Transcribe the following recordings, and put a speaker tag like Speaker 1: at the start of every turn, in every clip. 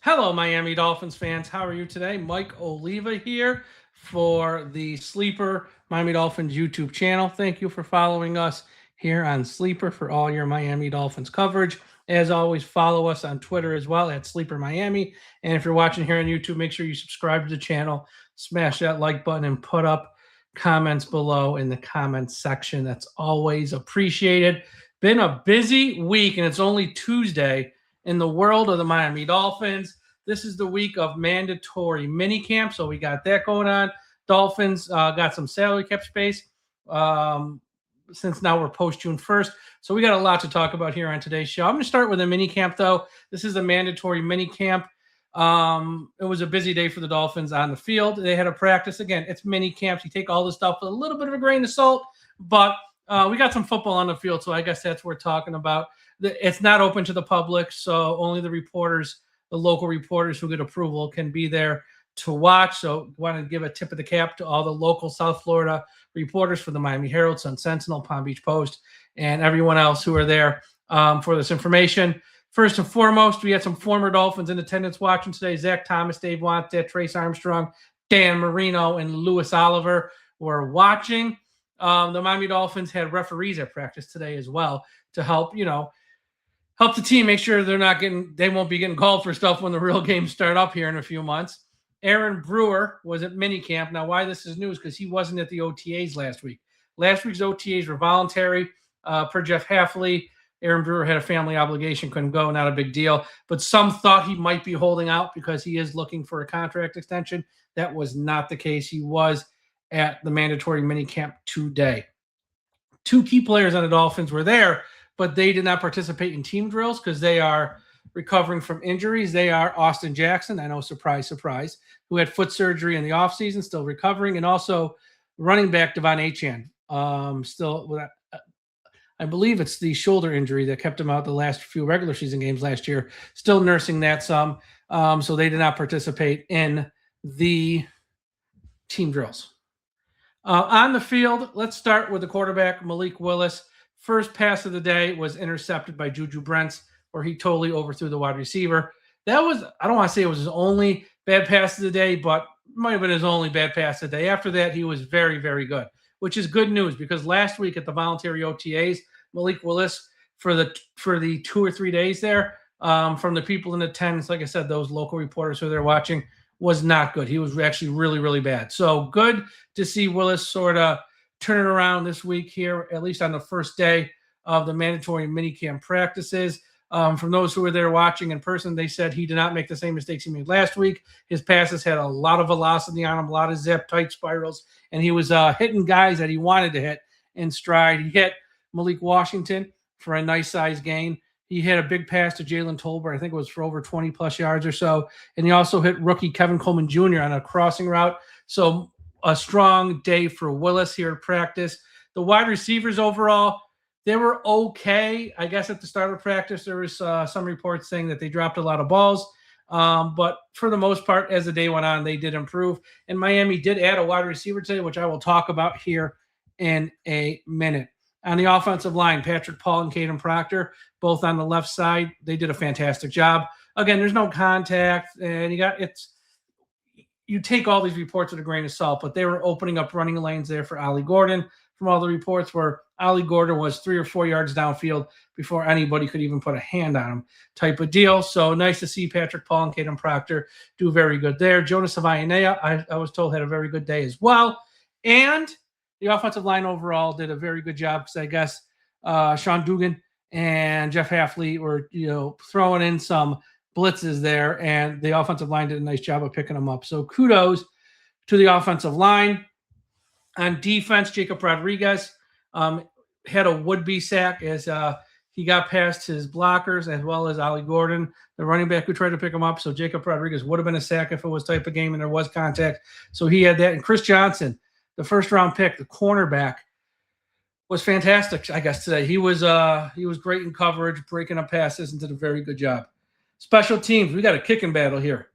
Speaker 1: Hello, Miami Dolphins fans. How are you today? Mike Oliva here for the Sleeper Miami Dolphins YouTube channel. Thank you for following us here on Sleeper for all your Miami Dolphins coverage. As always, follow us on Twitter as well at Sleeper Miami. And if you're watching here on YouTube, make sure you subscribe to the channel, smash that like button, and put up comments below in the comments section. That's always appreciated. Been a busy week, and it's only Tuesday in the world of the Miami Dolphins. This is the week of mandatory minicamp, so we got that going on. Dolphins got some salary cap space since now we're post June 1st. So we got a lot to talk about here on today's show. I'm going to start with a minicamp, though. This is a mandatory minicamp. It was a busy day for the Dolphins on the field. They had a practice. Again, it's minicamps. You take all this stuff with a little bit of a grain of salt, but we got some football on the field, so I guess that's what we're talking about. It's not open to the public, so only the reporters, the local reporters who get approval, can be there to watch. So want to give a tip of the cap to all the local South Florida reporters for the Miami Herald, Sun Sentinel, Palm Beach Post, and everyone else who are there for this information. First and foremost, we had some former Dolphins in attendance watching today. Zach Thomas, Dave Wannstedt, Trace Armstrong, Dan Marino, and Louis Oliver were watching. The Miami Dolphins had referees at practice today as well to help, help the team make sure they won't be getting called for stuff when the real games start up here in a few months. Aaron Brewer was at minicamp. Now, why this is news, because he wasn't at the OTAs last week. Last week's OTAs were voluntary per Jeff Hafley. Aaron Brewer had a family obligation, couldn't go, not a big deal. But some thought he might be holding out because he is looking for a contract extension. That was not the case. He was at the mandatory minicamp today. Two key players on the Dolphins were there, but they did not participate in team drills because they are recovering from injuries. They are Austin Jackson, I know, surprise, surprise, who had foot surgery in the offseason, still recovering, and also running back Devon Achane, still, I believe it's the shoulder injury that kept him out the last few regular season games last year, still nursing that some. So they did not participate in the team drills. On the field, let's start with the quarterback, Malik Willis. First pass of the day was intercepted by Juju Brents, where he totally overthrew the wide receiver. That was, I don't want to say it was his only bad pass of the day, but it might have been his only bad pass of the day. After that, he was very, very good, which is good news because last week at the voluntary OTAs, Malik Willis, for the 2 or 3 days there, from the people in attendance, like I said, those local reporters who are there watching, was not good. He was actually really, really bad. So good to see Willis sort of turn it around this week here, at least on the first day of the mandatory minicamp practices. From those who were there watching in person, they said he did not make the same mistakes he made last week. His passes had a lot of velocity on them, a lot of zip, tight spirals, and he was hitting guys that he wanted to hit in stride. He hit Malik Washington for a nice size gain. He hit a big pass to Jalen Tolbert. I think it was for over 20-plus yards or so. And he also hit rookie Kevin Coleman Jr. on a crossing route. So a strong day for Willis here at practice. The wide receivers overall, they were okay. I guess at the start of practice, there was some reports saying that they dropped a lot of balls. But for the most part, as the day went on, they did improve. And Miami did add a wide receiver today, which I will talk about here in a minute. On the offensive line, Patrick Paul and Caden Proctor, both on the left side, they did a fantastic job. Again, there's no contact, and you take all these reports with a grain of salt, but they were opening up running lanes there for Ollie Gordon. From all the reports where Ollie Gordon was 3 or 4 yards downfield before anybody could even put a hand on him type of deal. So nice to see Patrick Paul and Caden Proctor do very good there. Jonas Avayanea, I was told, had a very good day as well. And the offensive line overall did a very good job because I guess Sean Dugan and Jeff Hafley were, throwing in some blitzes there, and the offensive line did a nice job of picking them up. So kudos to the offensive line. On defense, Jacob Rodriguez had a would-be sack as he got past his blockers, as well as Ollie Gordon, the running back who tried to pick him up. So Jacob Rodriguez would have been a sack if it was type of game and there was contact. So he had that. And Chris Johnson, the first-round pick, the cornerback, was fantastic, I guess, today. He was great in coverage, breaking up passes, and did a very good job. Special teams, we got a kicking battle here.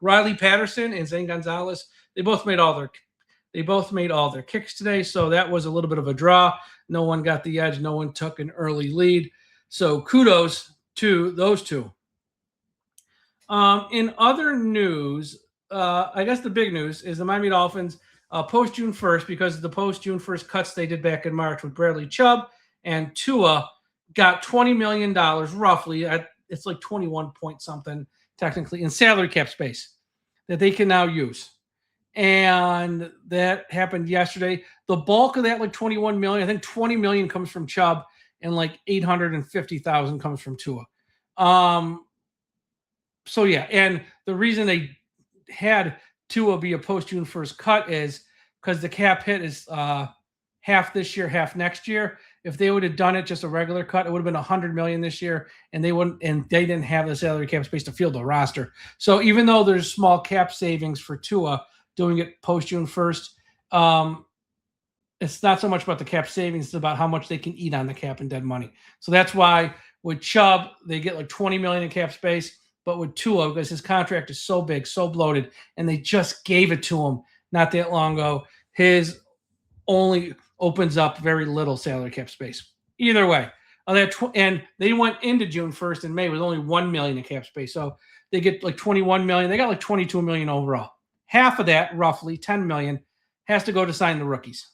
Speaker 1: Riley Patterson and Zane Gonzalez, they both made all their kicks today, so that was a little bit of a draw. No one got the edge. No one took an early lead. So kudos to those two. In other news, I guess the big news is the Miami Dolphins post June 1st, because of the post June 1st cuts they did back in March with Bradley Chubb and Tua, got $20 million roughly. It's like 21 point something technically in salary cap space that they can now use. And that happened yesterday. The bulk of that, like 21 million, I think 20 million comes from Chubb and like 850,000 comes from Tua. So yeah, and the reason they had Tua be a post June 1st cut is because the cap hit is half this year, half next year. If they would have done it just a regular cut, it would have been 100 million this year, and they didn't have the salary cap space to field the roster. So even though there's small cap savings for Tua doing it post June 1st, it's not so much about the cap savings, it's about how much they can eat on the cap and dead money. So that's why with Chubb, they get like 20 million in cap space. But with Tua, because his contract is so big, so bloated, and they just gave it to him not that long ago, his only opens up very little salary cap space. Either way, and they went into June 1st in May with only 1 million in cap space. So they get like 21 million. They got like 22 million overall. Half of that, roughly 10 million, has to go to sign the rookies.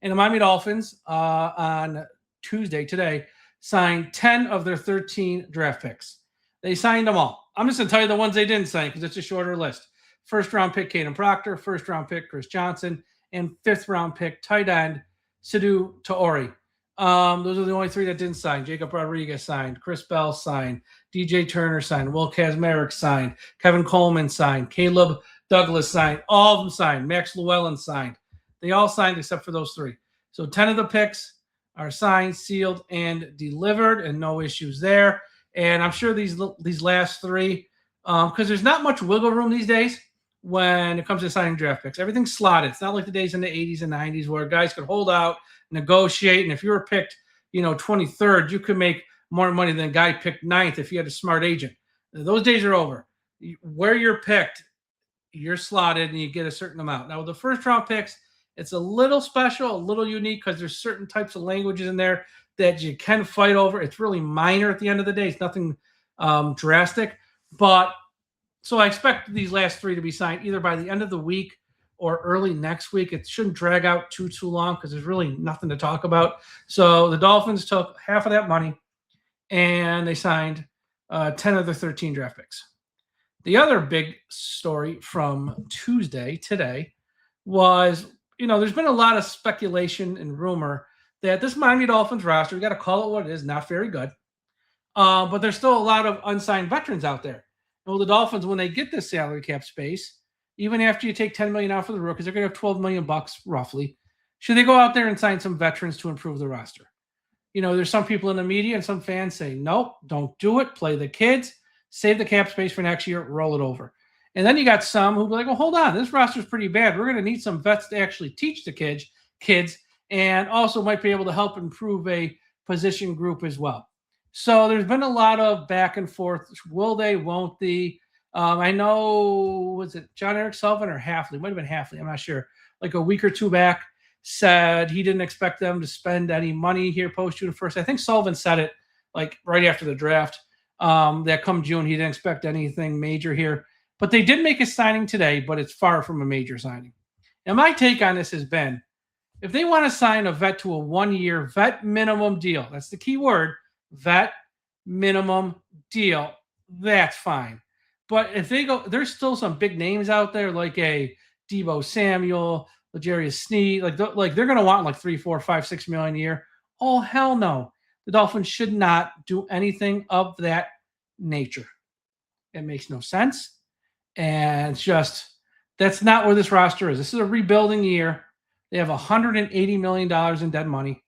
Speaker 1: And the Miami Dolphins on Tuesday, today, signed 10 of their 13 draft picks. They signed them all. I'm just going to tell you the ones they didn't sign because it's a shorter list. 1st-round pick, Caden Proctor. 1st-round pick, Chris Johnson. And 5th-round pick, tight end, Sidhu Taori. Those are the only 3 that didn't sign. Jacob Rodriguez signed. Chris Bell signed. DJ Turner signed. Will Kazmarek signed. Kevin Coleman signed. Caleb Douglas signed. All of them signed. Max Llewellyn signed. They all signed except for those 3. So 10 of the picks are signed, sealed, and delivered, and no issues there. And I'm sure these last 3, because there's not much wiggle room these days when it comes to signing draft picks. Everything's slotted. It's not like the days in the 80s and 90s where guys could hold out, negotiate, and if you were picked, 23rd, you could make more money than a guy picked 9th if you had a smart agent. Those days are over. Where you're picked, you're slotted, and you get a certain amount. Now, with the 1st-round picks, it's a little special, a little unique because there's certain types of languages in there that you can fight over. It's really minor at the end of the day. It's nothing drastic. But so I expect these last 3 to be signed either by the end of the week or early next week. It shouldn't drag out too long because there's really nothing to talk about. So the Dolphins took half of that money and they signed 10 of the 13 draft picks. The other big story from Tuesday, today, was, there's been a lot of speculation and rumor that this Miami Dolphins roster, we got to call it what it is, not very good. But there's still a lot of unsigned veterans out there. Well, the Dolphins, when they get this salary cap space, even after you take $10 million out for the rookies, they're going to have $12 million roughly. Should they go out there and sign some veterans to improve the roster? There's some people in the media and some fans say, nope, don't do it. Play the kids, save the cap space for next year, roll it over. And then you got some who be like, well, hold on, this roster's pretty bad. We're going to need some vets to actually teach the kids and also might be able to help improve a position group as well. So there's been a lot of back and forth. Will they, won't they? I know, was it John Eric Sullivan or Hafley? Might have been Hafley. I'm not sure. Like a week or 2 back, said he didn't expect them to spend any money here post June 1st. I think Sullivan said it like right after the draft, that come June, he didn't expect anything major here. But they did make a signing today, but it's far from a major signing. Now, my take on this has been, if they want to sign a vet to a 1-year vet minimum deal, that's the key word, vet minimum deal, that's fine. But if they go, there's still some big names out there like a Deebo Samuel, L'Jarius Sneed, like they're going to want like 3, 4, 5, 6 million a year. Oh, hell no. The Dolphins should not do anything of that nature. It makes no sense. And that's not where this roster is. This is a rebuilding year. They have $180 million in dead money.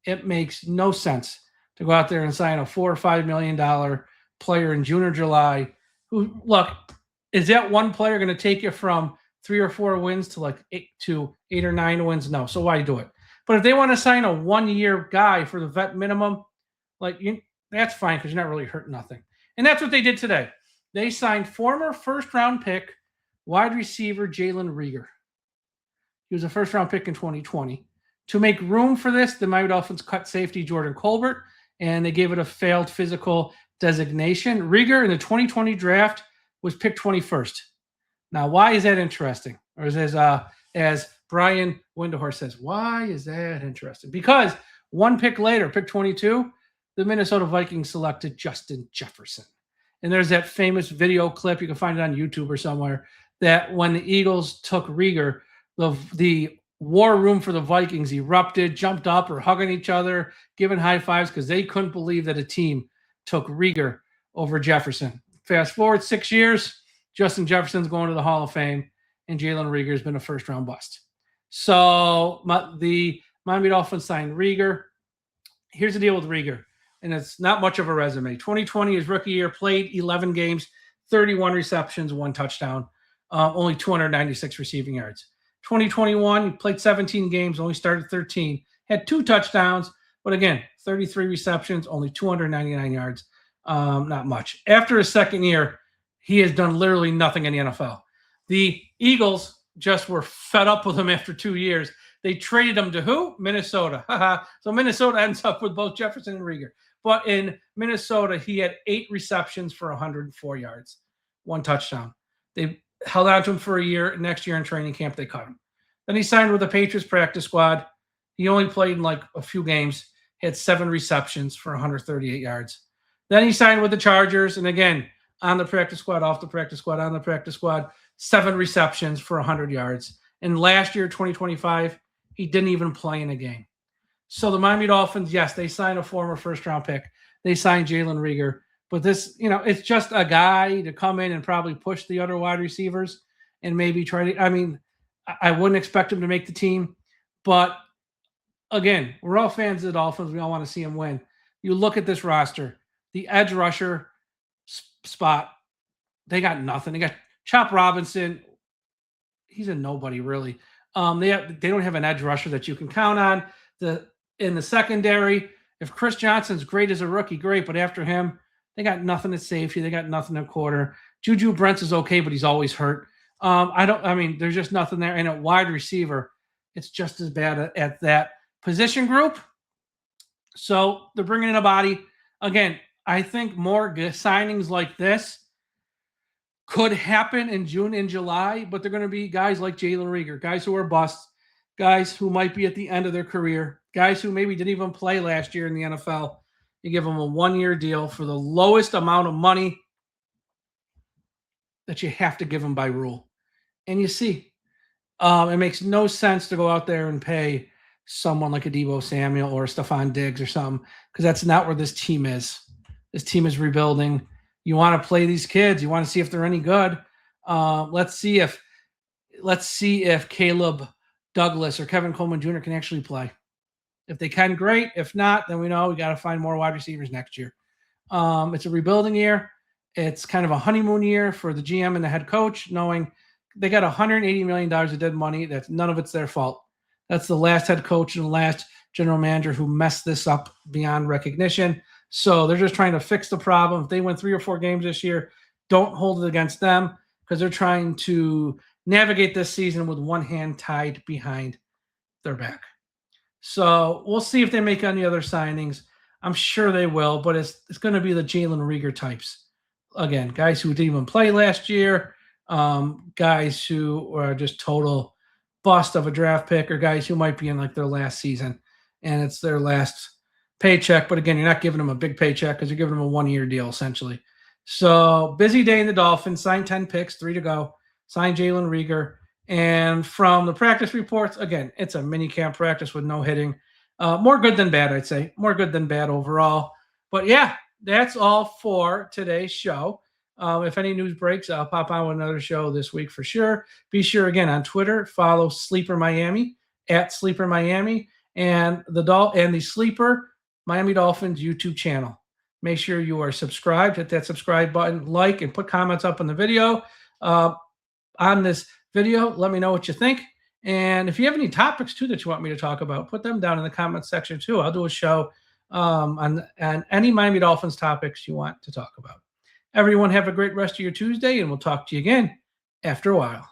Speaker 1: It makes no sense to go out there and sign a $4 or $5 million player in June or July. Who, look, is that one player going to take you from 3 or 4 wins to like 8 or 9 wins? No. So why do it? But if they want to sign a 1-year guy for the vet minimum, that's fine because you're not really hurting nothing. And that's what they did today. They signed former 1st-round pick wide receiver Jalen Reagor. He was a 1st-round pick in 2020. To make room for this, the Miami Dolphins cut safety Jordan Colbert, and they gave it a failed physical designation. Rieger in the 2020 draft was picked 21st. Now, why is that interesting? Or as Brian Windhorst says, why is that interesting? Because one pick later, pick 22, the Minnesota Vikings selected Justin Jefferson. And there's that famous video clip, you can find it on YouTube or somewhere, that when the Eagles took Rieger, the war room for the Vikings erupted, jumped up, or hugging each other, giving high fives because they couldn't believe that a team took Rieger over Jefferson. Fast forward 6 years, Justin Jefferson's going to the Hall of Fame, and Jalen Rieger has been a first-round bust. So the Miami Dolphins signed Rieger. Here's the deal with Rieger, and it's not much of a resume. 2020, his rookie year, played 11 games, 31 receptions, 1 touchdown, only 296 receiving yards. 2021, he played 17 games, only started 13, had 2 touchdowns, but again, 33 receptions, only 299 yards, not much. After his second year, he has done literally nothing in the NFL. The Eagles just were fed up with him after 2 years. They traded him to who? Minnesota. So Minnesota ends up with both Jefferson and Rieger. But in Minnesota, he had 8 receptions for 104 yards, 1 touchdown. They held on to him for a year. Next year in training camp, they cut him. Then he signed with the Patriots practice squad. He only played in like a few games, had 7 receptions for 138 yards. Then he signed with the Chargers, and again, on the practice squad, off the practice squad, on the practice squad, 7 receptions for 100 yards. And last year, 2025, he didn't even play in a game. So the Miami Dolphins, yes, they signed a former first-round pick. They signed Jalen Rieger. But this, it's just a guy to come in and probably push the other wide receivers and maybe try to, I wouldn't expect him to make the team. But again, we're all fans of the Dolphins. We all want to see him win. You look at this roster, the edge rusher spot, they got nothing. They got Chop Robinson. He's a nobody, really. They don't have an edge rusher that you can count on. In the secondary, if Chris Johnson's great as a rookie, great. But after him, they got nothing at safety. They got nothing at quarter. Juju Brents is okay, but he's always hurt. There's just nothing there. And at wide receiver, it's just as bad at that position group. So they're bringing in a body. Again, I think more signings like this could happen in June and July, but they're going to be guys like Jalen Rieger, guys who are busts, guys who might be at the end of their career, guys who maybe didn't even play last year in the NFL. You give them a 1-year deal for the lowest amount of money that you have to give them by rule. And you see, it makes no sense to go out there and pay someone like a Deebo Samuel or Stephon Diggs or something, because that's not where this team is. This team is rebuilding. You want to play these kids. You want to see if they're any good. Let's see if Caleb Douglas or Kevin Coleman Jr. can actually play. If they can, great. If not, then we know we got to find more wide receivers next year. It's a rebuilding year. It's kind of a honeymoon year for the GM and the head coach, knowing they got $180 million of dead money. That's none of it's their fault. That's the last head coach and the last general manager who messed this up beyond recognition. So they're just trying to fix the problem. If they win 3 or 4 games this year, don't hold it against them, because they're trying to navigate this season with one hand tied behind their back. So we'll see if they make any other signings. I'm sure they will, but it's going to be the Jalen Rieger types. Again, guys who didn't even play last year, guys who are just total bust of a draft pick, or guys who might be in like their last season and it's their last paycheck. But again, you're not giving them a big paycheck because you're giving them a 1-year deal essentially. So busy day in the Dolphins. Signed 10 picks, 3 to go. Signed Jalen Rieger. And from the practice reports, again, it's a mini camp practice with no hitting. More good than bad, I'd say. More good than bad overall. But yeah, that's all for today's show. If any news breaks, I'll pop on with another show this week for sure. Be sure, again, on Twitter, follow Sleeper Miami, @Sleeper Miami, and the Sleeper Miami Dolphins YouTube channel. Make sure you are subscribed. Hit that subscribe button, like, and put comments up on the video. On this video, let me know what you think. And if you have any topics, too, that you want me to talk about, put them down in the comments section, too. I'll do a show on any Miami Dolphins topics you want to talk about. Everyone have a great rest of your Tuesday, and we'll talk to you again after a while.